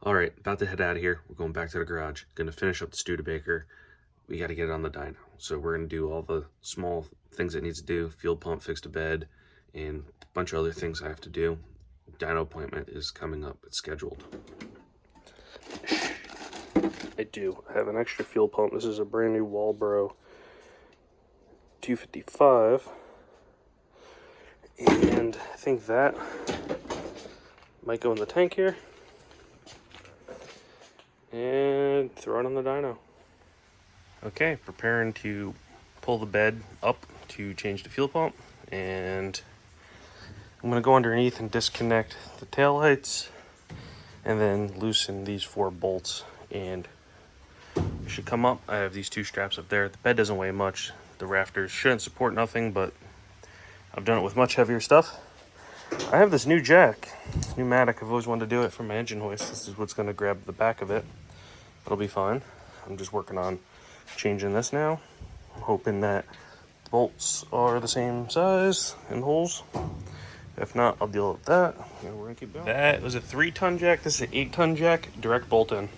All right, about to head out of here. We're going back to the garage. Gonna finish up the Studebaker. We got to get it on the dyno. So we're gonna do all the small things it needs to do. Fuel pump, fix the bed, and a bunch of other things I have to do. Dyno appointment is coming up. It's scheduled. I do have an extra fuel pump. This is a brand new Walbro 255. And I think that might go in the tank here. And throw it on the dyno. Okay, preparing to pull the bed up to change the fuel pump. And I'm going to go underneath and disconnect the taillights. And then loosen these 4 bolts. And it should come up. I have these 2 straps up there. The bed doesn't weigh much. The rafters shouldn't support nothing, but I've done it with much heavier stuff. I have this new jack, this pneumatic. I've always wanted to do it for my engine hoist. This is what's going to grab the back of it. It'll be fine. I'm just working on changing this now. I'm hoping that the bolts are the same size and holes. If not, I'll deal with that. And we're going to keep going. That was a 3-ton jack. This is an 8-ton jack. Direct bolt in.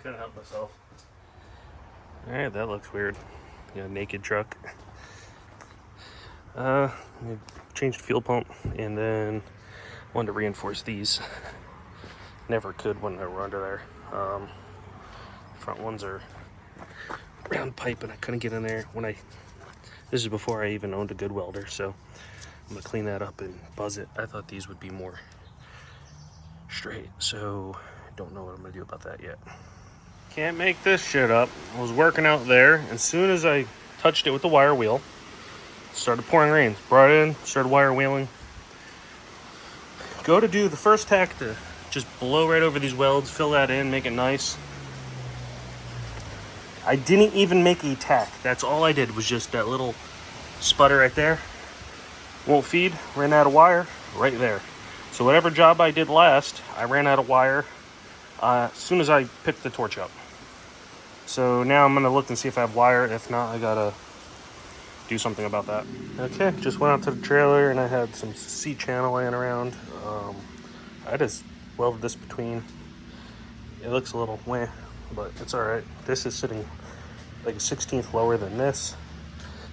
Couldn't help myself. Alright, that looks weird. Yeah, naked truck. Changed fuel pump and then wanted to reinforce these. Never could when they were under there. Front ones are round pipe and I couldn't get in there this is before I even owned a good welder, so I'm gonna clean that up and buzz it. I thought these would be more straight, so I don't know what I'm gonna do about that yet. Can't make this shit up. I was working out there, and as soon as I touched it with the wire wheel, it started pouring rain. Brought it in, started wire wheeling. Go to do the first tack to just blow right over these welds, fill that in, make it nice. I didn't even make a tack. That's all I did, was just that little sputter right there. Won't feed, ran out of wire right there. So whatever job I did last, I ran out of wire as soon as I picked the torch up. So now I'm gonna look and see if I have wire. If not, I gotta do something about that. Okay, just went out to the trailer and I had some C-channel laying around. I just welded this between. It looks a little meh, but it's all right. This is sitting like a 1/16 lower than this.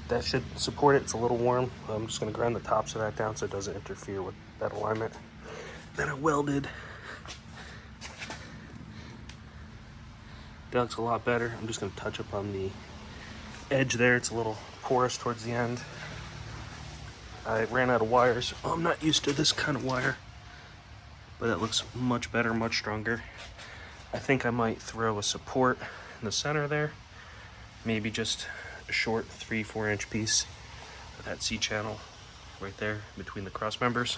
That should support it. It's a little warm. I'm just gonna grind the tops of that down so it doesn't interfere with that alignment. Then I welded. That looks a lot better. I'm just gonna touch up on the edge there. It's a little porous towards the end. I ran out of wires. I'm not used to this kind of wire, but it looks much better, much stronger. I think I might throw a support in the center there. Maybe just a short 3-4 inch piece of that C-channel right there between the cross members.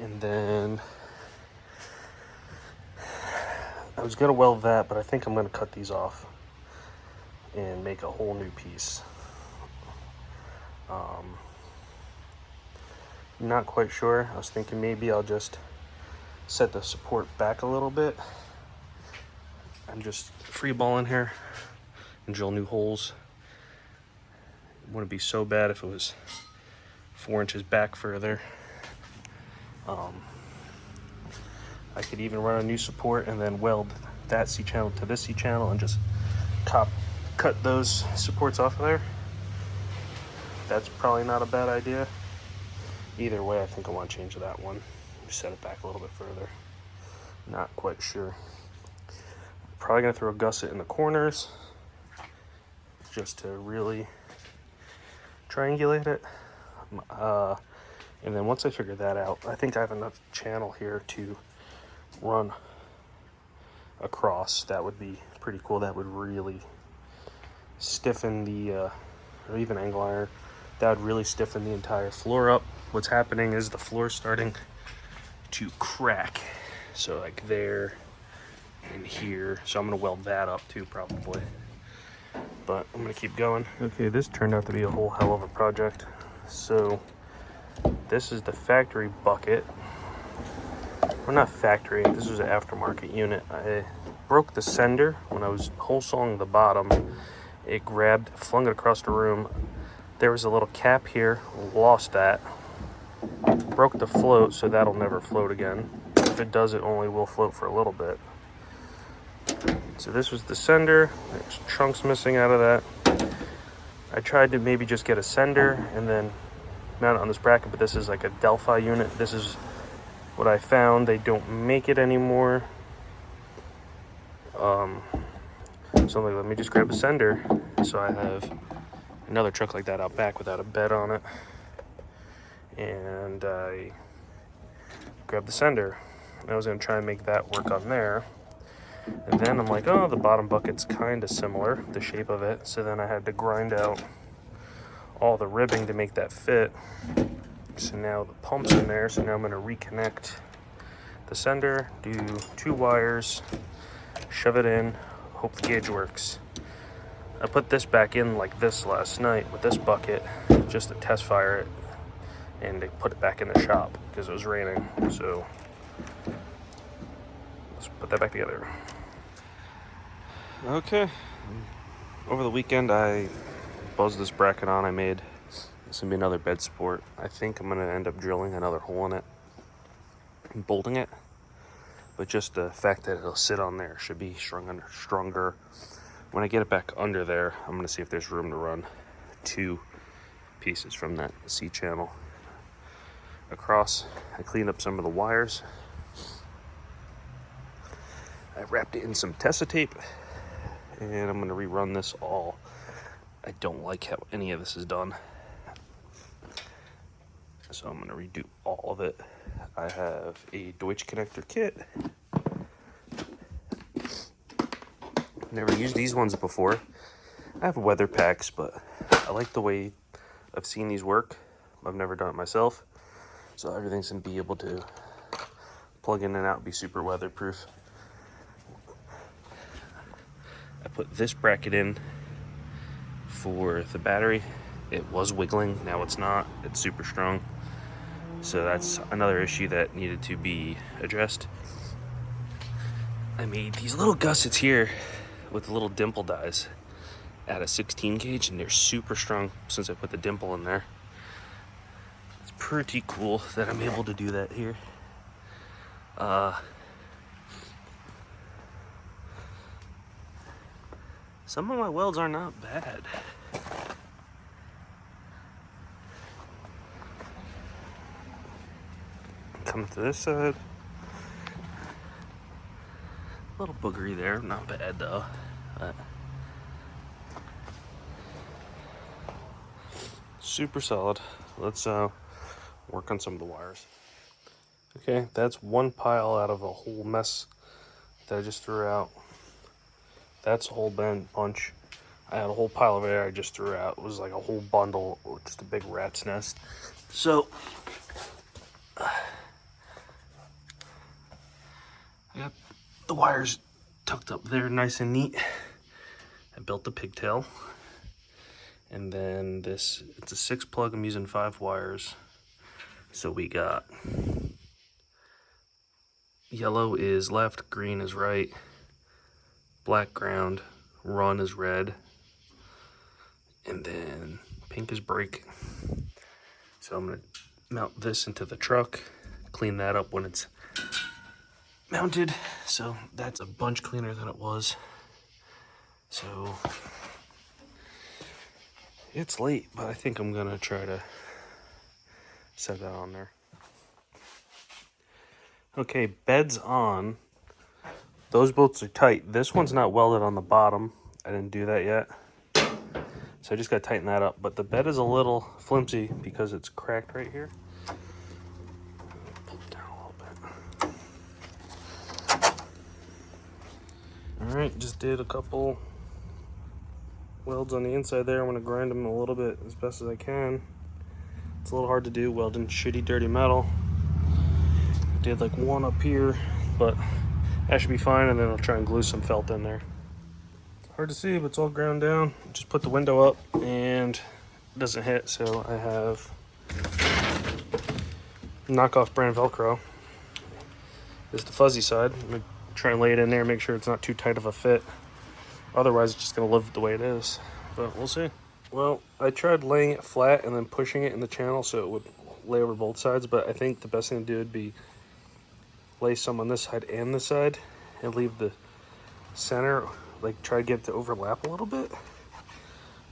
And then I was gonna weld that, but I think I'm gonna cut these off and make a whole new piece. Not quite sure. I was thinking maybe I'll just set the support back a little bit. I'm just freeballing here and drill new holes. It wouldn't be so bad if it was 4 inches back further. I could even run a new support and then weld that C channel to this C channel and just cut those supports off of there. That's probably not a bad idea. Either way, I think I want to change that one. Set it back a little bit further. Not quite sure. Probably gonna throw a gusset in the corners just to really triangulate it. And then once I figure that out, I think I have enough channel here to run across. That would be pretty cool. That would really stiffen the, or even angle iron, that would really stiffen the entire floor up. What's happening is the floor is starting to crack. So like there and here. So I'm gonna weld that up too probably. But I'm gonna keep going. Okay, this turned out to be a whole hell of a project. So this is the factory bucket. Well, not factory, this was an aftermarket unit. I broke the sender when I was hole sawing the bottom. It grabbed, flung it across the room. There was a little cap here, lost that. Broke the float, so that'll never float again. If it does, it only will float for a little bit. So this was the sender. There's chunks missing out of that. I tried to maybe just get a sender and then mount it on this bracket, but this is like a Delphi unit. This is what I found. They don't make it anymore. So I'm like, let me just grab a sender. So I have another truck like that out back without a bed on it. And I grabbed the sender. I was gonna try and make that work on there. And then I'm like, oh, the bottom bucket's kind of similar, the shape of it. So then I had to grind out all the ribbing to make that fit. So now the pump's in there. So now I'm gonna reconnect the sender, do 2 wires, shove it in, hope the gauge works. I put this back in like this last night with this bucket just to test fire it, and they put it back in the shop because it was raining. So let's put that back together. Okay, over the weekend I buzzed this bracket on. I made this gonna be another bed support. I think I'm gonna end up drilling another hole in it and bolting it, but just the fact that it'll sit on there should be stronger. When I get it back under there, I'm gonna see if there's room to run 2 pieces from that C channel across. I cleaned up some of the wires. I wrapped it in some Tessa tape, and I'm gonna rerun this all. I don't like how any of this is done, so I'm gonna redo all of it. I have a Deutsch connector kit. Never used these ones before. I have weather packs, but I like the way I've seen these work. I've never done it myself, so everything's gonna be able to plug in and out, be super weatherproof. I put this bracket in for the battery. It was wiggling, now it's not. It's super strong. So that's another issue that needed to be addressed. I made these little gussets here with little dimple dies at a 16 gauge, and they're super strong since I put the dimple in there. It's pretty cool that I'm able to do that here. Some of my welds are not bad. Come to this side. A little boogery there, not bad though. Super solid. Let's work on some of the wires. Okay, that's one pile out of a whole mess that I just threw out. That's a whole bunch. I had a whole pile of air I just threw out. It was like a whole bundle, just a big rat's nest. So the wires tucked up there nice and neat. I built the pigtail. And then it's a 6 plug, I'm using 5 wires. So we got yellow is left, green is right, black ground, run is red, and then pink is brake. So I'm gonna mount this into the truck, clean that up when it's mounted. So that's a bunch cleaner than it was. So it's late, but I think I'm gonna try to set that on there. Okay, bed's on. Those bolts are tight. This one's not welded on the bottom. I didn't do that yet. So I just gotta tighten that up. But the bed is a little flimsy because it's cracked right here. Pull it down a little bit. All right, just did a couple welds on the inside there. I'm gonna grind them a little bit as best as I can. It's a little hard to do welding shitty dirty metal. Did like one up here, but that should be fine, and then I'll try and glue some felt in there. Hard to see, but it's all ground down. Just put the window up and it doesn't hit, so I have knockoff brand Velcro. This is the fuzzy side. I'm gonna try and lay it in there, make sure it's not too tight of a fit. Otherwise, it's just gonna live the way it is, but we'll see. Well, I tried laying it flat and then pushing it in the channel so it would lay over both sides, but I think the best thing to do would be lay some on this side and this side and leave the center, like try to get it to overlap a little bit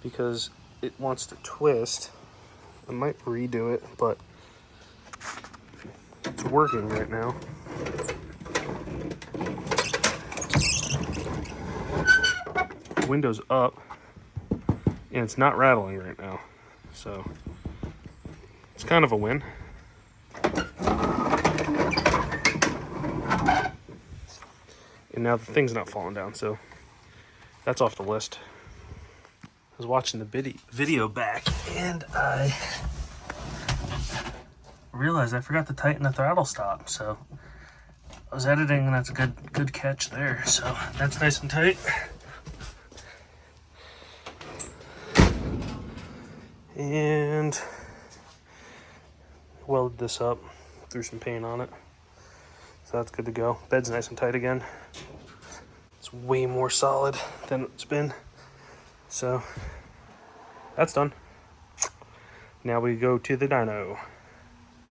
because it wants to twist. I might redo it, but it's working right now. Window's up and it's not rattling right now, so it's kind of a win. And now the thing's not falling down, so that's off the list. I was watching the video back and I realized I forgot to tighten the throttle stop, so I was editing and that's a good catch there. So that's nice and tight. And welded this up, threw some paint on it. So that's good to go. Bed's nice and tight again. It's way more solid than it's been. So that's done. Now we go to the dyno.